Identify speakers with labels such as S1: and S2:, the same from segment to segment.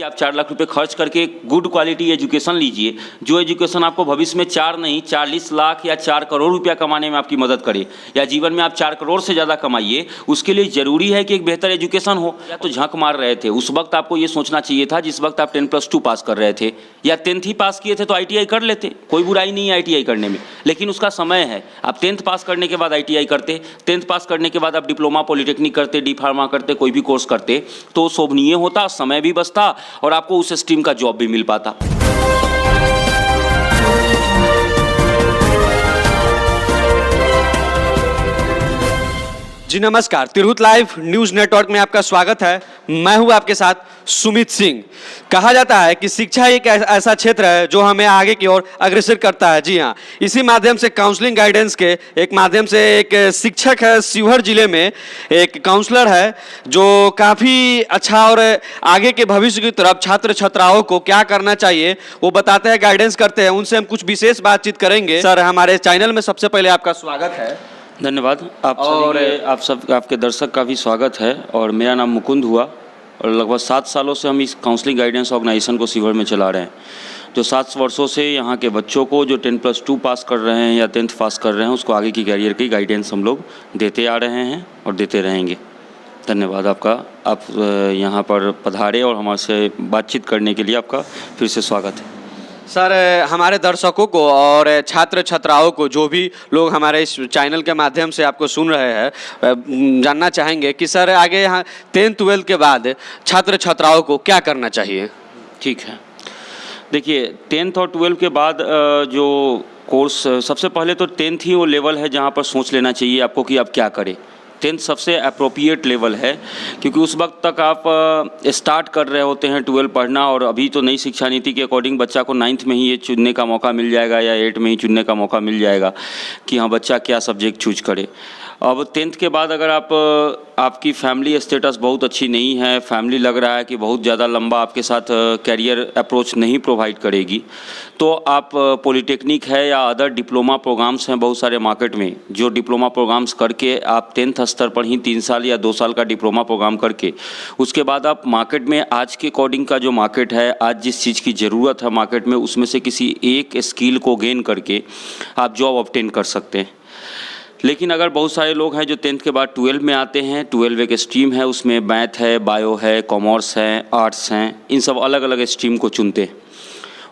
S1: कि आप 4 लाख रुपए खर्च करके गुड क्वालिटी एजुकेशन लीजिए, जो एजुकेशन आपको भविष्य में 4 नहीं 40 लाख या 4 करोड़ रुपया कमाने में आपकी मदद करे, या जीवन में आप 4 करोड़ से ज़्यादा कमाइए। उसके लिए ज़रूरी है कि एक बेहतर एजुकेशन हो। या तो झक मार रहे थे उस वक्त, आपको ये सोचना चाहिए था जिस वक्त आप 10+2 पास कर रहे थे, या 10th ही पास किए थे तो ITI कर लेते, कोई बुराई नहीं है ITI करने में, लेकिन उसका समय है। आप 10th पास करने के बाद ITI करते, 10th पास करने के बाद आप डिप्लोमा पॉलिटेक्निक करते, डी फार्मा करते, कोई भी कोर्स करते तो शोभनीय होता, समय भी बचता और आपको उस स्ट्रीम का जॉब भी मिल पाता।
S2: जी नमस्कार, तिरहुत लाइव न्यूज नेटवर्क में आपका स्वागत है। मैं हूं आपके साथ सुमित सिंह। कहा जाता है कि शिक्षा एक ऐसा क्षेत्र है जो हमें आगे की ओर अग्रसर करता है। जी हां, इसी माध्यम से काउंसलिंग गाइडेंस के एक माध्यम से एक शिक्षक है शिवहर जिले में, एक काउंसलर है जो काफ़ी अच्छा और आगे के भविष्य की तरफ छात्र छात्राओं को क्या करना चाहिए वो बताते हैं, गाइडेंस करते हैं। उनसे हम कुछ विशेष बातचीत करेंगे। सर, हमारे चैनल में सबसे पहले आपका स्वागत है।
S1: धन्यवाद। आप सब आपके दर्शक का भी स्वागत है। और मेरा नाम मुकुंद हुआ और लगभग 7 सालों से हम इस काउंसलिंग गाइडेंस ऑर्गेनाइजेशन को शिवहर में चला रहे हैं, जो 7 वर्षों से यहाँ के बच्चों को जो 10+2 पास कर रहे हैं या 10th पास कर रहे हैं उसको आगे की कैरियर की गाइडेंस हम लोग देते आ रहे हैं और देते रहेंगे। धन्यवाद आपका, आप यहाँ पर पधारे और हमारे से बातचीत करने के लिए आपका फिर से स्वागत है।
S2: सर, हमारे दर्शकों को और छात्र छात्राओं को, जो भी लोग हमारे इस चैनल के माध्यम से आपको सुन रहे हैं, जानना चाहेंगे कि सर आगे यहाँ 10th-12th के बाद छात्र छात्राओं को क्या करना चाहिए।
S1: ठीक है, देखिए 10th और 12th के बाद जो कोर्स, सबसे पहले तो 10th ही वो लेवल है जहाँ पर सोच लेना चाहिए आपको कि आप क्या करें। 10th सबसे अप्रोप्रिएट लेवल है, क्योंकि उस वक्त तक आप स्टार्ट कर रहे होते हैं 12 पढ़ना। और अभी तो नई शिक्षा नीति के अकॉर्डिंग बच्चा को 9th में ही ये चुनने का मौका मिल जाएगा या 8 में ही चुनने का मौका मिल जाएगा कि हाँ बच्चा क्या सब्जेक्ट चूज करे। अब 10th के बाद अगर आपकी फैमिली स्टेटस बहुत अच्छी नहीं है, फैमिली लग रहा है कि बहुत ज़्यादा लंबा आपके साथ कैरियर अप्रोच नहीं प्रोवाइड करेगी, तो आप पॉलिटेक्निक है या अदर डिप्लोमा प्रोग्राम्स हैं बहुत सारे मार्केट में, जो डिप्लोमा प्रोग्राम्स करके आप 10th स्तर पर ही 3 साल या 2 साल का डिप्लोमा प्रोग्राम करके उसके बाद आप मार्केट में आज के अकॉर्डिंग का जो मार्केट है, आज जिस चीज़ की ज़रूरत है मार्केट में, उसमें से किसी एक स्किल को गेन करके आप जॉब ऑब्टेन कर सकते हैं। लेकिन अगर बहुत सारे लोग हैं जो 10th के बाद 12 में आते हैं, 12 एक स्ट्रीम है, उसमें मैथ है, बायो है, कॉमर्स है, आर्ट्स हैं, इन सब अलग अलग स्ट्रीम को चुनते हैं।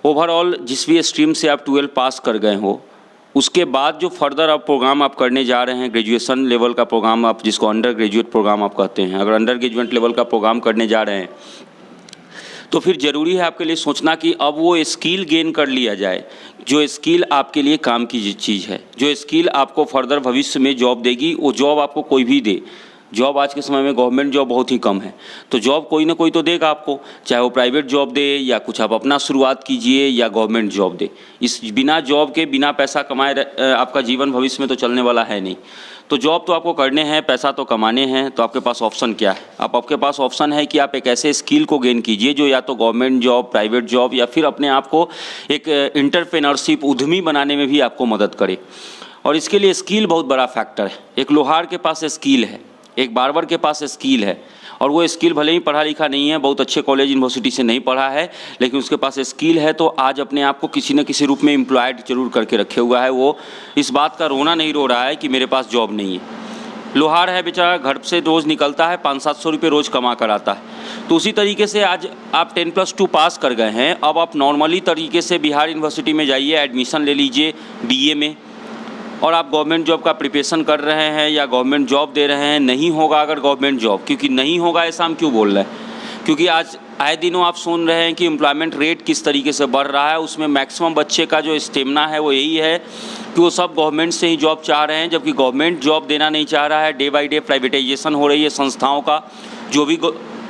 S1: ओवरऑल जिस भी स्ट्रीम से आप 12 पास कर गए हो, उसके बाद जो फर्दर आप प्रोग्राम आप करने जा रहे हैं, ग्रेजुएशन लेवल का प्रोग्राम, आप जिसको अंडर ग्रेजुएट प्रोग्राम आप कहते हैं, अगर अंडर ग्रेजुएट लेवल का प्रोग्राम करने जा रहे हैं तो फिर ज़रूरी है आपके लिए सोचना कि अब वो स्किल गेन कर लिया जाए, जो स्किल आपके लिए काम की चीज़ है, जो स्किल आपको फर्दर भविष्य में जॉब देगी। वो जॉब आपको कोई भी दे, जॉब आज के समय में गवर्नमेंट जॉब बहुत ही कम है, तो जॉब कोई ना कोई तो देगा आपको, चाहे वो प्राइवेट जॉब दे या कुछ आप अपना शुरुआत कीजिए या गवर्नमेंट जॉब दे। इस बिना जॉब के, बिना पैसा कमाए आपका जीवन भविष्य में तो चलने वाला है नहीं। तो जॉब तो आपको करने हैं, पैसा तो कमाने हैं, तो आपके पास ऑप्शन क्या है? आपके पास ऑप्शन है कि आप एक ऐसे स्किल को गेन कीजिए जो या तो गवर्नमेंट जॉब, प्राइवेट जॉब या फिर अपने आप को एक एंटरप्रेन्योरशिप उद्यमी बनाने में भी आपको मदद करे। और इसके लिए स्किल बहुत बड़ा फैक्टर है। एक लोहार के पास स्किल है, एक बार्बर के पास स्किल है, और वो स्किल भले ही पढ़ा लिखा नहीं है, बहुत अच्छे कॉलेज यूनिवर्सिटी से नहीं पढ़ा है, लेकिन उसके पास स्किल है, तो आज अपने आप को किसी न किसी रूप में एम्प्लॉयड जरूर करके रखे हुआ है। वो इस बात का रोना नहीं रो रहा है कि मेरे पास जॉब नहीं है। लोहार है बेचारा, घर से रोज़ निकलता है, 500-700 रुपये रोज़ कमा कर आता है। तो उसी तरीके से आज आप 10+2 पास कर गए हैं, अब आप नॉर्मली तरीके से बिहार यूनिवर्सिटी में जाइए, एडमिशन ले लीजिए BA में, और आप गवर्नमेंट जॉब का प्रिपरेशन कर रहे हैं या गवर्नमेंट जॉब दे रहे हैं। नहीं होगा अगर गवर्नमेंट जॉब, क्योंकि नहीं होगा ऐसा हम क्यों बोल रहे हैं? क्योंकि आज आए दिनों आप सुन रहे हैं कि एम्प्लॉयमेंट रेट किस तरीके से बढ़ रहा है। उसमें मैक्सिमम बच्चे का जो स्टेमिना है वो यही है कि वो सब गवर्नमेंट से ही जॉब चाह रहे हैं, जबकि गवर्नमेंट जॉब देना नहीं चाह रहा है। डे बाई डे प्राइवेटाइजेशन हो रही है संस्थाओं का। जो भी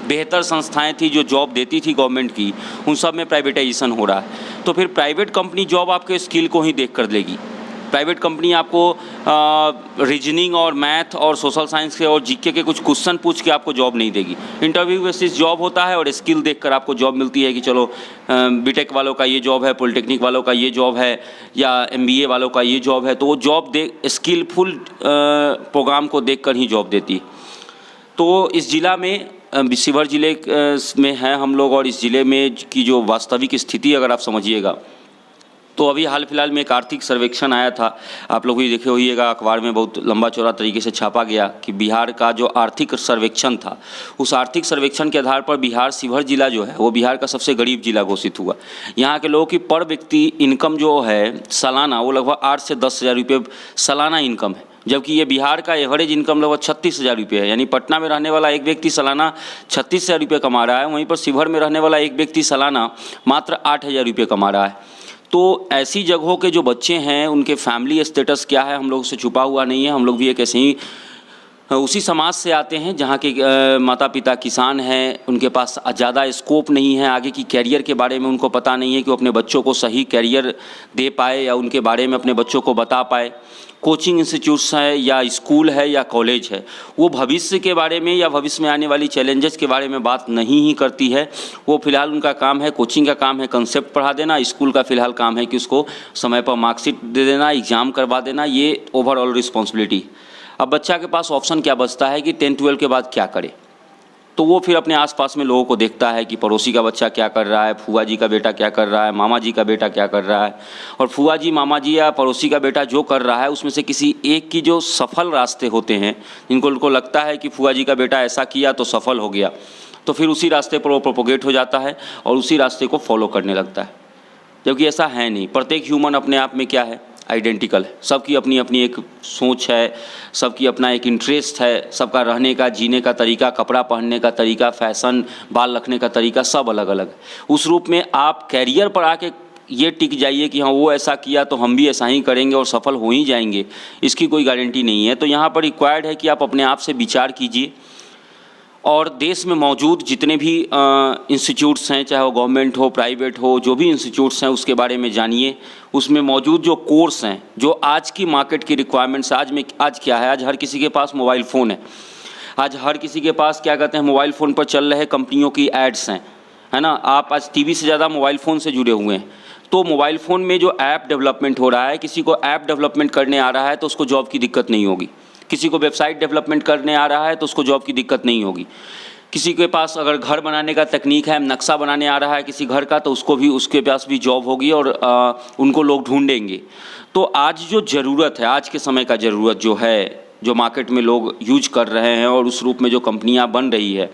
S1: बेहतर संस्थाएं थी जो जॉब देती थी गवर्नमेंट की, उन सब में प्राइवेटाइजेशन हो रहा है। तो फिर प्राइवेट कंपनी जॉब आपके स्किल को ही देख कर देगी। प्राइवेट कंपनी आपको रीजनिंग और मैथ और सोशल साइंस के और जीके के कुछ क्वेश्चन पूछ के आपको जॉब नहीं देगी। इंटरव्यू बेसिस जॉब होता है और स्किल देखकर आपको जॉब मिलती है कि चलो बीटेक वालों का ये जॉब है, पॉलिटेक्निक वालों का ये जॉब है, या MBA वालों का ये जॉब है। तो वो जॉब स्किलफुल प्रोग्राम को देखकर ही जॉब देती है। तो इस ज़िला में शिवहर ज़िले में हैं हम लोग, और इस ज़िले में की जो वास्तविक स्थिति अगर आप समझिएगा तो अभी हाल फिलहाल में एक आर्थिक सर्वेक्षण आया था, आप लोग भी देखे होइएगा, अखबार में बहुत लंबा चौड़ा तरीके से छापा गया कि बिहार का जो आर्थिक सर्वेक्षण था, उस आर्थिक सर्वेक्षण के आधार पर बिहार शिवहर जिला जो है वो बिहार का सबसे गरीब जिला घोषित हुआ। यहाँ के लोगों की पर व्यक्ति इनकम जो है सालाना वो लगभग 8 से 10 हज़ार रुपये सालाना इनकम है, जबकि ये बिहार का एवरेज इनकम लगभग 36 हज़ार रुपये है। यानी पटना में रहने वाला एक व्यक्ति सालाना 36 हज़ार रुपये कमा रहा है, वहीं पर शिवहर में रहने वाला एक व्यक्ति सालाना मात्र 8 हज़ार रुपये कमा रहा है। तो ऐसी जगहों के जो बच्चे हैं उनके फैमिली स्टेटस क्या है हम लोग से छुपा हुआ नहीं है। हम लोग भी एक ऐसे ही उसी समाज से आते हैं जहाँ के माता पिता किसान हैं, उनके पास ज़्यादा स्कोप नहीं है, आगे की कैरियर के बारे में उनको पता नहीं है कि वो अपने बच्चों को सही कैरियर दे पाए या उनके बारे में अपने बच्चों को बता पाए। कोचिंग इंस्टीट्यूट्स है या स्कूल है या कॉलेज है, वो भविष्य के बारे में या भविष्य में आने वाली चैलेंजेस के बारे में बात नहीं ही करती है। वो फिलहाल उनका काम है, कोचिंग का काम है कंसेप्ट पढ़ा देना, स्कूल का फिलहाल काम है कि उसको समय पर मार्कशीट दे देना, एग्ज़ाम करवा देना, ये ओवरऑल रिस्पॉन्सिबिलिटी। अब बच्चा के पास ऑप्शन क्या बचता है कि 10-12 के बाद क्या करे, तो वो फिर अपने आसपास में लोगों को देखता है कि पड़ोसी का बच्चा क्या कर रहा है, फूआ जी का बेटा क्या कर रहा है, मामा जी का बेटा क्या कर रहा है, और फूआ जी मामा जी या पड़ोसी का बेटा जो कर रहा है उसमें से किसी एक की जो सफल रास्ते होते हैं, जिनको लगता है कि फूआ जी का बेटा ऐसा किया तो सफल हो गया, तो फिर उसी रास्ते पर वो प्रोपोगेट हो जाता है और उसी रास्ते को फॉलो करने लगता है। जबकि ऐसा है नहीं। प्रत्येक ह्यूमन अपने आप में क्या है, आइडेंटिकल है। सबकी अपनी अपनी एक सोच है, सबकी अपना एक इंटरेस्ट है, सबका रहने का, जीने का तरीका, कपड़ा पहनने का तरीका, फैशन, बाल रखने का तरीका सब अलग अलग है। उस रूप में आप कैरियर पर आके ये टिक जाइए कि हाँ वो ऐसा किया तो हम भी ऐसा ही करेंगे और सफल हो ही जाएंगे, इसकी कोई गारंटी नहीं है। तो यहाँ पर रिक्वायर्ड है कि आप अपने आप से विचार कीजिए और देश में मौजूद जितने भी इंस्टीट्यूट्स हैं, चाहे वो गवर्नमेंट हो, प्राइवेट हो, जो भी इंस्टीट्यूट्स हैं उसके बारे में जानिए। उसमें मौजूद जो कोर्स हैं, जो आज की मार्केट की रिक्वायरमेंट्स, आज क्या है, आज हर किसी के पास मोबाइल फ़ोन है। आज हर किसी के पास क्या कहते हैं, मोबाइल फ़ोन पर चल रहे कंपनियों की एड्स हैं, है ना। आप आज टीवी से ज़्यादा मोबाइल फ़ोन से जुड़े हुए हैं। तो मोबाइल फ़ोन में जो ऐप डेवलपमेंट हो रहा है, किसी को ऐप डेवलपमेंट करने आ रहा है तो उसको जॉब की दिक्कत नहीं होगी। किसी को वेबसाइट डेवलपमेंट करने आ रहा है तो उसको जॉब की दिक्कत नहीं होगी। किसी के पास अगर घर बनाने का तकनीक है, नक्शा बनाने आ रहा है किसी घर का, तो उसके पास भी जॉब होगी और उनको लोग ढूंढेंगे। तो आज जो ज़रूरत है, आज के समय का ज़रूरत जो है, जो मार्केट में लोग यूज कर रहे हैं और उस रूप में जो कंपनियां बन रही है,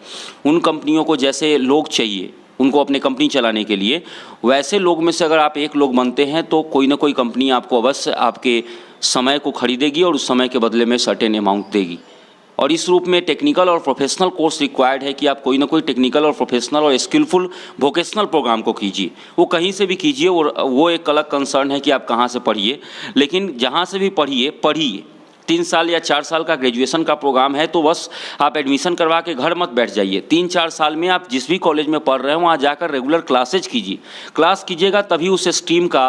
S1: उन कंपनियों को जैसे लोग चाहिए उनको अपने कंपनी चलाने के लिए, वैसे लोग में से अगर आप एक लोग बनते हैं तो कोई ना कोई कंपनी आपको अवश्य आपके समय को खरीदेगी और उस समय के बदले में सर्टेन अमाउंट देगी। और इस रूप में टेक्निकल और प्रोफेशनल कोर्स रिक्वायर्ड है कि आप कोई ना कोई टेक्निकल और प्रोफेशनल और स्किलफुल वोकेशनल प्रोग्राम को कीजिए। वो कहीं से भी कीजिए, और वो एक अलग कंसर्न है कि आप कहाँ से पढ़िए, लेकिन जहाँ से भी पढ़िए 3 साल या 4 साल का ग्रेजुएशन का प्रोग्राम है तो बस आप एडमिशन करवा के घर मत बैठ जाइए। 3-4 साल में आप जिस भी कॉलेज में पढ़ रहे हैं वहाँ जाकर रेगुलर क्लासेज कीजिए। क्लास कीजिएगा तभी उस स्ट्रीम का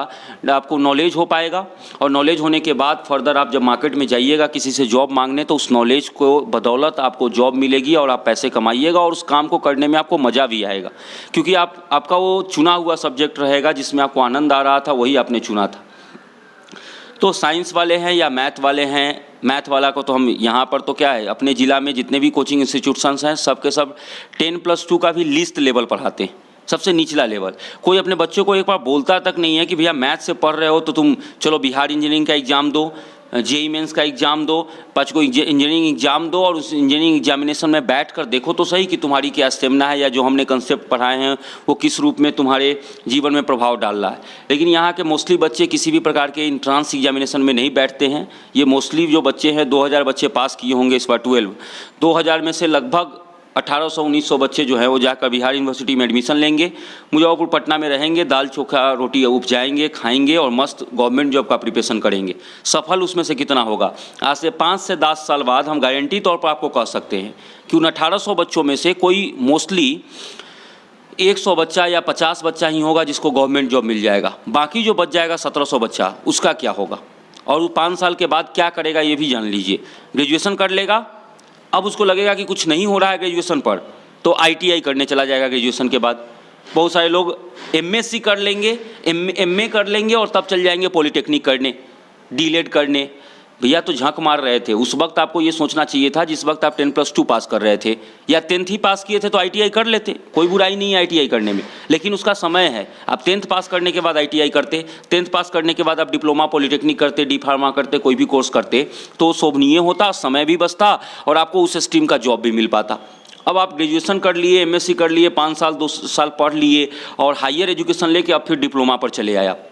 S1: आपको नॉलेज हो पाएगा, और नॉलेज होने के बाद फर्दर आप जब मार्केट में जाइएगा किसी से जॉब मांगने, तो उस नॉलेज को बदौलत आपको जॉब मिलेगी और आप पैसे कमाइएगा और उस काम को करने में आपको मज़ा भी आएगा, क्योंकि आपका वो चुना हुआ सब्जेक्ट रहेगा जिसमें आपको आनंद आ रहा था, वही आपने चुना था। तो साइंस वाले हैं या मैथ वाले हैं, मैथ वाला को तो हम यहाँ पर तो क्या है, अपने ज़िला में जितने भी कोचिंग इंस्टीट्यूशंस हैं सब के सब 10+2 का भी लीस्ट लेवल पढ़ाते हैं, सबसे निचला लेवल। कोई अपने बच्चों को एक बार बोलता तक नहीं है कि भैया मैथ से पढ़ रहे हो तो तुम चलो बिहार इंजीनियरिंग का एग्ज़ाम दो, जेईई मेंस का एग्ज़ाम दो, 5 को इंजीनियरिंग एग्ज़ाम दो, और उस इंजीनियरिंग एग्जामिनेशन में बैठ कर देखो तो सही कि तुम्हारी क्या स्टेमिना है, या जो हमने कंसेप्ट पढ़ाए हैं वो किस रूप में तुम्हारे जीवन में प्रभाव डाल रहा है। लेकिन यहाँ के मोस्टली बच्चे किसी भी प्रकार के इंट्रांस एग्जामिनेशन में नहीं बैठते हैं। ये मोस्टली जो बच्चे हैं, 2000 बच्चे पास किए होंगे इस बार 12, 2000 में से लगभग 1800-1900 बच्चे जो है वो जाकर बिहार यूनिवर्सिटी में एडमिशन लेंगे, मुजफ्फरपुर पटना में रहेंगे, दाल चोखा रोटी उपजाएंगे, खाएंगे और मस्त गवर्नमेंट जॉब का प्रिपरेशन करेंगे। सफल उसमें से कितना होगा, आज से 5 से 10 साल बाद हम गारंटी तौर पर आपको कह सकते हैं कि उन 1800 बच्चों में से कोई मोस्टली 100 बच्चा या 50 बच्चा ही होगा जिसको गवर्नमेंट जॉब मिल जाएगा। बाकी जो बच जाएगा 1700 बच्चा, उसका क्या होगा, और वो 5 साल के बाद क्या करेगा ये भी जान लीजिए। ग्रेजुएशन कर लेगा, अब उसको लगेगा कि कुछ नहीं हो रहा है ग्रेजुएशन पर, तो ITI करने चला जाएगा ग्रेजुएशन के बाद। बहुत सारे लोग MSc कर लेंगे, MA कर लेंगे और तब चल जाएंगे पॉलिटेक्निक करने, डीलेड करने, भैया तो झंक मार रहे थे। उस वक्त आपको ये सोचना चाहिए था जिस वक्त आप 10+2 पास कर रहे थे, या 10th ही पास किए थे तो ITI कर लेते, कोई बुराई नहीं है ITI करने में, लेकिन उसका समय है। आप 10th पास करने के बाद ITI करते, 10th पास करने के बाद आप डिप्लोमा पॉलिटेक्निक करते, डी फार्मा करते, कोई भी कोर्स करते तो शोभनीय होता, समय भी बचता और आपको उस स्ट्रीम का जॉब भी मिल पाता। अब आप ग्रेजुएशन कर लिए, MSc कर लिए, 5 साल 2 साल पढ़ लिए और हायर एजुकेशन लेके अब फिर डिप्लोमा पर चले आए। आप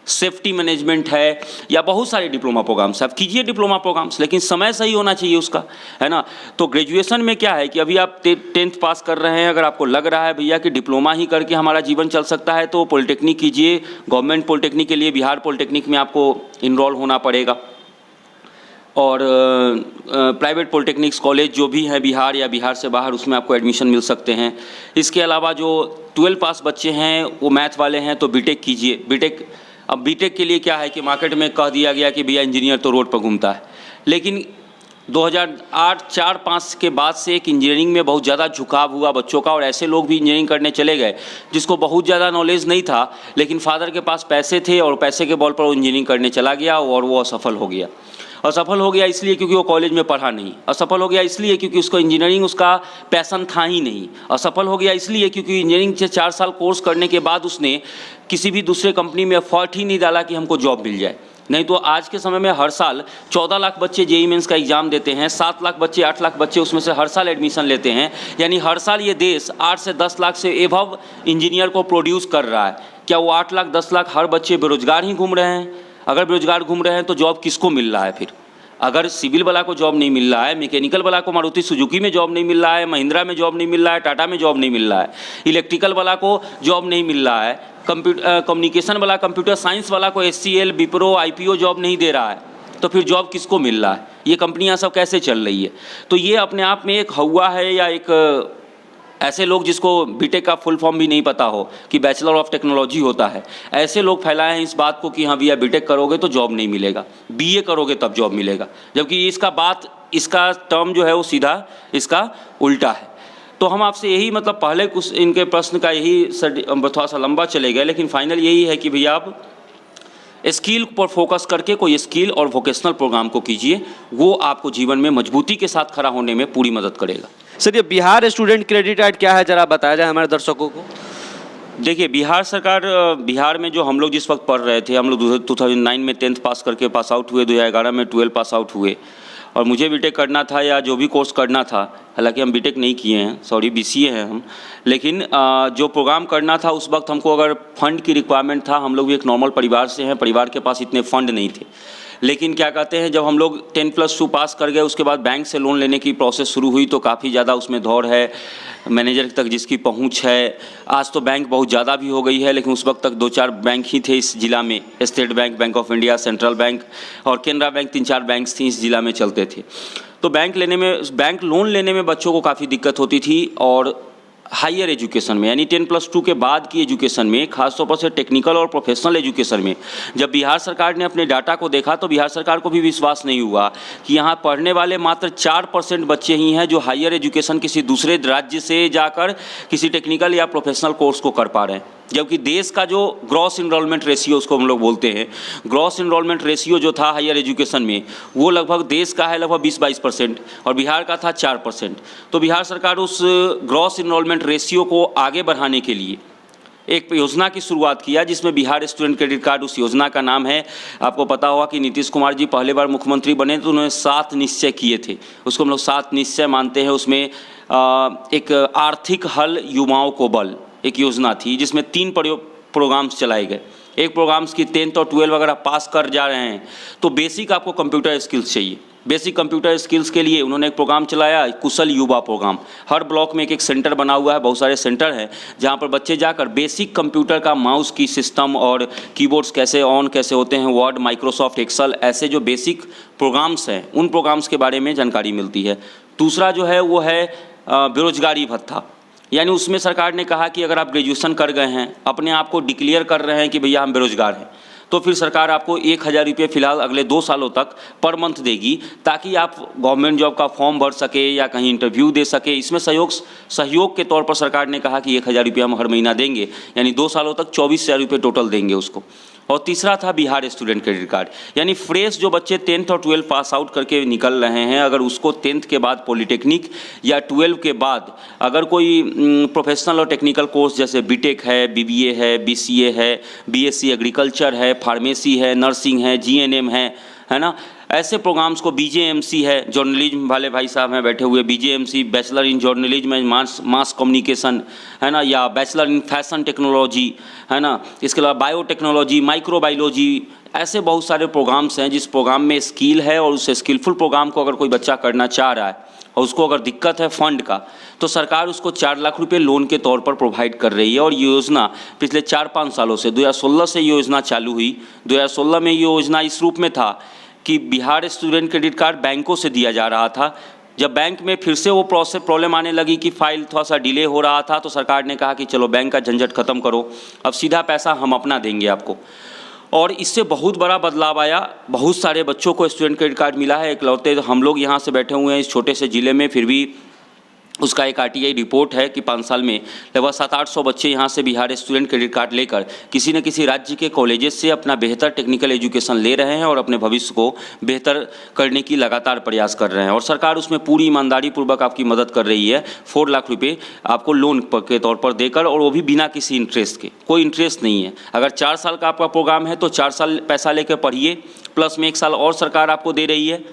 S1: सेफ्टी मैनेजमेंट है या बहुत सारे डिप्लोमा प्रोग्राम्स, आप कीजिए डिप्लोमा प्रोग्राम्स, लेकिन समय सही होना चाहिए उसका, है ना। तो ग्रेजुएशन में क्या है कि अभी आप 10th पास कर रहे हैं, अगर आपको लग रहा है भैया कि डिप्लोमा ही करके हमारा जीवन चल सकता है तो पॉलिटेक्निक कीजिए। गवर्नमेंट पॉलिटेक्निक के लिए बिहार पॉलिटेक्निक में आपको इनरोल होना पड़ेगा, और प्राइवेट पॉलिटेक्निक्स कॉलेज जो भी हैं बिहार या बिहार से बाहर, उसमें आपको एडमिशन मिल सकते हैं। इसके अलावा जो 12 पास बच्चे हैं वो मैथ वाले हैं तो बीटेक कीजिए। बीटेक, अब बीटेक के लिए क्या है कि मार्केट में कह दिया गया कि भैया इंजीनियर तो रोड पर घूमता है, लेकिन 2008, 4, 5 के बाद से एक इंजीनियरिंग में बहुत ज़्यादा झुकाव हुआ बच्चों का, और ऐसे लोग भी इंजीनियरिंग करने चले गए जिसको बहुत ज़्यादा नॉलेज नहीं था, लेकिन फादर के पास पैसे थे और पैसे के बल पर वो इंजीनियरिंग करने चला गया और वो असफल हो गया। असफल हो गया इसलिए क्योंकि वो कॉलेज में पढ़ा नहीं, असफल हो गया इसलिए क्योंकि उसको इंजीनियरिंग उसका पैशन था ही नहीं, असफल हो गया इसलिए क्योंकि इंजीनियरिंग से 4 साल कोर्स करने के बाद उसने किसी भी दूसरे कंपनी में एफर्ट ही नहीं डाला कि हमको जॉब मिल जाए। नहीं तो आज के समय में हर साल 14 लाख बच्चे JEE मेंस का एग्जाम देते हैं, 7 लाख बच्चे, 8 लाख बच्चे उसमें से हर साल एडमिशन लेते हैं, यानी हर साल ये देश 8 से 10 लाख से एबव इंजीनियर को प्रोड्यूस कर रहा है। क्या वो 8 लाख 10 लाख हर बच्चे बेरोजगार ही घूम रहे हैं? अगर बेरोजगार घूम रहे हैं तो जॉब किसको मिल रहा है फिर? अगर सिविल वाला को जॉब नहीं मिल रहा है, मैकेनिकल वाला को मारुति सुजुकी में जॉब नहीं मिल रहा है, महिंद्रा में जॉब नहीं मिल रहा है, टाटा में जॉब नहीं मिल रहा है, इलेक्ट्रिकल वाला को जॉब नहीं मिल रहा है, कम्युनिकेशन वाला, कंप्यूटर साइंस वाला को HCL, विप्रो, IPO जॉब नहीं दे रहा है, तो फिर जॉब किसको मिल रहा है? ये कंपनियां सब कैसे चल रही है? तो ये अपने आप में एक हवा है, या एक ऐसे लोग जिसको बीटेक का फुल फॉर्म भी नहीं पता हो कि बैचलर ऑफ टेक्नोलॉजी होता है, ऐसे लोग फैलाए हैं इस बात को कि हाँ भैया बीटेक करोगे तो जॉब नहीं मिलेगा, BA करोगे तब जॉब मिलेगा, जबकि इसका टर्म जो है वो सीधा इसका उल्टा है। तो हम आपसे यही, मतलब पहले कुछ इनके प्रश्न का यही थोड़ा सा लंबा चले गए, लेकिन फाइनल यही है कि भैया आप स्किल पर फोकस करके कोई स्किल और वोकेशनल प्रोग्राम को कीजिए, वो आपको जीवन में मजबूती के साथ खड़ा होने में पूरी मदद करेगा।
S2: सर, ये बिहार स्टूडेंट क्रेडिट कार्ड क्या है, जरा बताया जाए हमारे दर्शकों को।
S1: देखिए, बिहार सरकार, बिहार में जो हम लोग जिस वक्त पढ़ रहे थे, हम लोग 2009 में 10th पास करके पास आउट हुए, 2011 में 12 पास आउट हुए, और मुझे बीटेक करना था या जो भी कोर्स करना था, हालांकि हम बीटेक नहीं किए हैं, सॉरी BCA हैं हम, लेकिन जो प्रोग्राम करना था उस वक्त हमको अगर फंड की रिक्वायरमेंट था, हम लोग भी एक नॉर्मल परिवार से हैं, परिवार के पास इतने फंड नहीं थे, लेकिन क्या कहते हैं, जब हम लोग 10+2 पास कर गए उसके बाद बैंक से लोन लेने की प्रोसेस शुरू हुई तो काफ़ी ज़्यादा उसमें दौड़ है, मैनेजर तक जिसकी पहुंच है। आज तो बैंक बहुत ज़्यादा भी हो गई है, लेकिन उस वक्त तक 2-4 बैंक ही थे इस ज़िला में, state bank, bank of India, central bank और केनरा बैंक, 3-4 बैंक्स थी इस ज़िला में चलते थे। तो बैंक लोन लेने में बच्चों को काफ़ी दिक्कत होती थी, और हायर एजुकेशन में यानी 10+2 के बाद की एजुकेशन में, खासतौर पर से टेक्निकल और प्रोफेशनल एजुकेशन में, जब बिहार सरकार ने अपने डाटा को देखा तो बिहार सरकार को भी विश्वास नहीं हुआ कि यहाँ पढ़ने वाले मात्र 4% बच्चे ही हैं जो हायर एजुकेशन किसी दूसरे राज्य से जाकर किसी टेक्निकल या प्रोफेशनल कोर्स को कर पा रहे हैं, जबकि देश का जो ग्रॉस इनरोलमेंट रेशियो उसको हम लोग बोलते हैं, ग्रॉस इनरोलमेंट रेशियो जो था हायर एजुकेशन में, वो लगभग देश का है लगभग 20-22% और बिहार का था 4%। तो बिहार सरकार उस ग्रॉस इनरोलमेंट रेशियो को आगे बढ़ाने के लिए एक योजना की शुरुआत किया, जिसमें बिहार स्टूडेंट क्रेडिट कार्ड, उस योजना का नाम है, आपको पता होगा कि नीतीश कुमार जी पहले बार मुख्यमंत्री बने तो उन्होंने 7 निश्चय किए थे, उसको हम लोग 7 निश्चय मानते हैं। उसमें एक आर्थिक हल युवाओं को बल एक योजना थी, जिसमें 3 प्रोग्राम्स चलाए गए। एक प्रोग्राम्स की 10th और 12 अगर आप पास कर जा रहे हैं तो बेसिक आपको कंप्यूटर स्किल्स चाहिए, बेसिक कंप्यूटर स्किल्स के लिए उन्होंने एक प्रोग्राम चलाया, कुशल युवा प्रोग्राम। हर ब्लॉक में एक सेंटर बना हुआ है, बहुत सारे सेंटर हैं जहां पर बच्चे जाकर बेसिक कंप्यूटर का माउस की सिस्टम और कीबोर्ड्स कैसे ऑन कैसे होते हैं, वर्ड, माइक्रोसॉफ्ट एक्सेल, ऐसे जो बेसिक प्रोग्राम्स हैं उन प्रोग्राम्स के बारे में जानकारी मिलती है। दूसरा जो है वो है बेरोजगारी भत्ता, यानी उसमें सरकार ने कहा कि अगर आप ग्रेजुएशन कर गए हैं, अपने आप को डिक्लेयर कर रहे हैं कि भैया हम बेरोजगार हैं, तो फिर सरकार आपको 1000 रुपये फ़िलहाल अगले 2 सालों तक पर मंथ देगी, ताकि आप गवर्नमेंट जॉब का फॉर्म भर सके या कहीं इंटरव्यू दे सके। इसमें सहयोग के तौर पर सरकार ने कहा कि 1000 रुपये हम हर महीना देंगे, यानी 2 सालों तक 24,000 रुपये टोटल देंगे उसको। और तीसरा था बिहार स्टूडेंट क्रेडिट कार्ड। यानी फ्रेश जो बच्चे 10th और 12 पास आउट करके निकल रहे हैं, अगर उसको 10th के बाद पॉलिटेक्निक या 12 के बाद अगर कोई प्रोफेशनल और टेक्निकल कोर्स जैसे बीटेक है, बीबीए है, बीसीए है, बीएससी एग्रीकल्चर है, फार्मेसी है, नर्सिंग है, जीएनएम है ना, ऐसे प्रोग्राम्स को बीजेएमसी है, जर्नलिज्म वाले भाई साहब हैं बैठे हुए, BJMC bachelor in journalism and mass communication है ना, या बैचलर इन फैशन टेक्नोलॉजी है ना, इसके अलावा बायोटेक्नोलॉजी, माइक्रोबायोलॉजी, ऐसे बहुत सारे प्रोग्राम्स हैं जिस प्रोग्राम में स्किल है और उस स्किलफुल प्रोग्राम को अगर कोई बच्चा करना चाह रहा है और उसको अगर दिक्कत है फंड का, तो सरकार उसको 4 लाख रुपए लोन के तौर पर प्रोवाइड कर रही है। और ये योजना पिछले 4-5 सालों से 2016 से योजना चालू हुई। 2016 में ये योजना इस रूप में था कि बिहार स्टूडेंट क्रेडिट कार्ड बैंकों से दिया जा रहा था। जब बैंक में फिर से वो प्रॉब्लम आने लगी कि फाइल थोड़ा सा डिले हो रहा था, तो सरकार ने कहा कि चलो बैंक का झंझट खत्म करो, अब सीधा पैसा हम अपना देंगे आपको। और इससे बहुत बड़ा बदलाव आया, बहुत सारे बच्चों को स्टूडेंट क्रेडिट कार्ड मिला है। इकलौते हम लोग यहाँ से बैठे हुए हैं इस छोटे से ज़िले में, फिर भी उसका एक आरटीआई रिपोर्ट है कि 5 साल में लगभग 700-800 बच्चे यहाँ से बिहार स्टूडेंट क्रेडिट कार्ड लेकर किसी न किसी राज्य के कॉलेजेस से अपना बेहतर टेक्निकल एजुकेशन ले रहे हैं और अपने भविष्य को बेहतर करने की लगातार प्रयास कर रहे हैं। और सरकार उसमें पूरी ईमानदारी पूर्वक आपकी मदद कर रही है। 4 लाख रुपये आपको लोन के तौर पर देकर, और वो भी बिना किसी इंटरेस्ट के, कोई इंटरेस्ट नहीं है। अगर 4 साल का आपका प्रोग्राम है तो 4 साल पैसा लेकर पढ़िए, प्लस में 1 साल और सरकार आपको दे रही है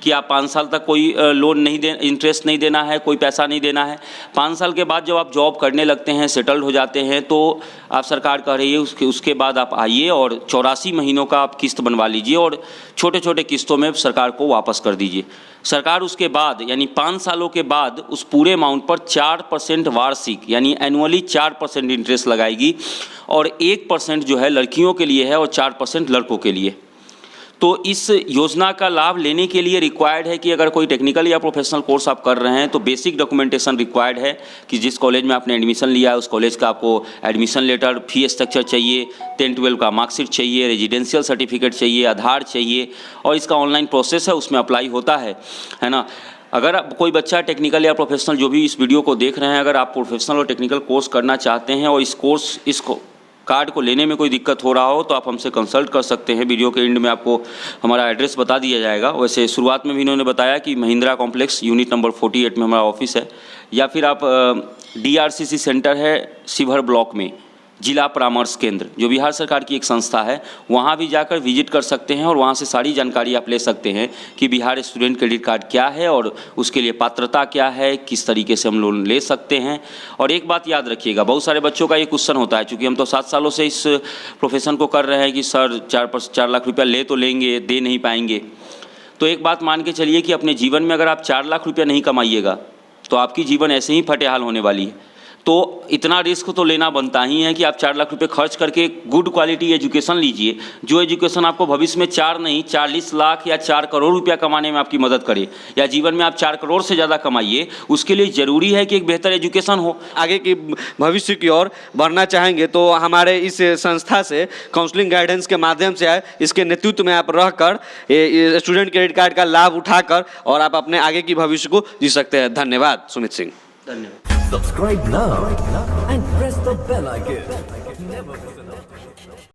S1: कि आप 5 साल तक कोई लोन नहीं दे, इंटरेस्ट नहीं देना है, कोई पैसा नहीं देना है। 5 साल के बाद जब आप जॉब करने लगते हैं, सेटल्ड हो जाते हैं, तो आप सरकार कह रही है उसके बाद आप आइए और 84 महीनों का आप किस्त बनवा लीजिए और छोटे छोटे किस्तों में सरकार को वापस कर दीजिए। सरकार उसके बाद यानी 5 सालों के बाद उस पूरे अमाउंट पर 4% वार्षिक यानी एनुअली 4% इंटरेस्ट लगाएगी, और 1% जो है लड़कियों के लिए है और 4% लड़कों के लिए। तो इस योजना का लाभ लेने के लिए रिक्वायर्ड है कि अगर कोई टेक्निकल या प्रोफेशनल कोर्स आप कर रहे हैं तो बेसिक डॉक्यूमेंटेशन रिक्वायर्ड है कि जिस कॉलेज में आपने एडमिशन लिया है उस कॉलेज का आपको एडमिशन लेटर, फी स्ट्रक्चर चाहिए, 10-12 का मार्कशीट चाहिए, रेजिडेंशियल सर्टिफिकेट चाहिए, आधार चाहिए, और इसका ऑनलाइन प्रोसेस है, उसमें अप्लाई होता है ना। अगर कोई बच्चा टेक्निकल या प्रोफेशनल जो भी इस वीडियो को देख रहे हैं, अगर आप प्रोफेशनल और टेक्निकल कोर्स करना चाहते हैं और इस कार्ड को लेने में कोई दिक्कत हो रहा हो, तो आप हमसे कंसल्ट कर सकते हैं। वीडियो के एंड में आपको हमारा एड्रेस बता दिया जाएगा। वैसे शुरुआत में भी इन्होंने बताया कि महिंद्रा कॉम्प्लेक्स यूनिट नंबर 48 में हमारा ऑफिस है, या फिर आप DRCC सेंटर है शिवहर ब्लॉक में, जिला परामर्श केंद्र जो बिहार सरकार की एक संस्था है, वहाँ भी जाकर विजिट कर सकते हैं और वहाँ से सारी जानकारी आप ले सकते हैं कि बिहार स्टूडेंट क्रेडिट कार्ड क्या है और उसके लिए पात्रता क्या है, किस तरीके से हम लोन ले सकते हैं। और एक बात याद रखिएगा, बहुत सारे बच्चों का ये क्वेश्चन होता है, चूँकि हम तो 7 सालों से इस प्रोफेशन को कर रहे हैं कि सर 4 लाख रुपया ले तो लेंगे, दे नहीं पाएंगे। तो एक बात मान के चलिए कि अपने जीवन में अगर आप 4 लाख रुपया नहीं कमाइएगा तो आपकी जीवन ऐसे ही फटेहाल होने वाली है। तो इतना रिस्क तो लेना बनता ही है कि आप 4 लाख रुपए खर्च करके गुड क्वालिटी एजुकेशन लीजिए, जो एजुकेशन आपको भविष्य में 4 नहीं 40 लाख या 4 करोड़ रुपया कमाने में आपकी मदद करे, या जीवन में आप 4 करोड़ से ज़्यादा कमाइए। उसके लिए ज़रूरी है कि एक बेहतर एजुकेशन हो।
S2: आगे की भविष्य की ओर बढ़ना चाहेंगे तो हमारे इस संस्था से काउंसलिंग गाइडेंस के माध्यम से इसके नेतृत्व में आप रहकर स्टूडेंट क्रेडिट कार्ड का लाभ उठाकर और आप अपने आगे की भविष्य को जी सकते हैं। धन्यवाद सुमित सिंह।
S1: धन्यवाद।
S3: Subscribe now and press the bell icon. Never miss an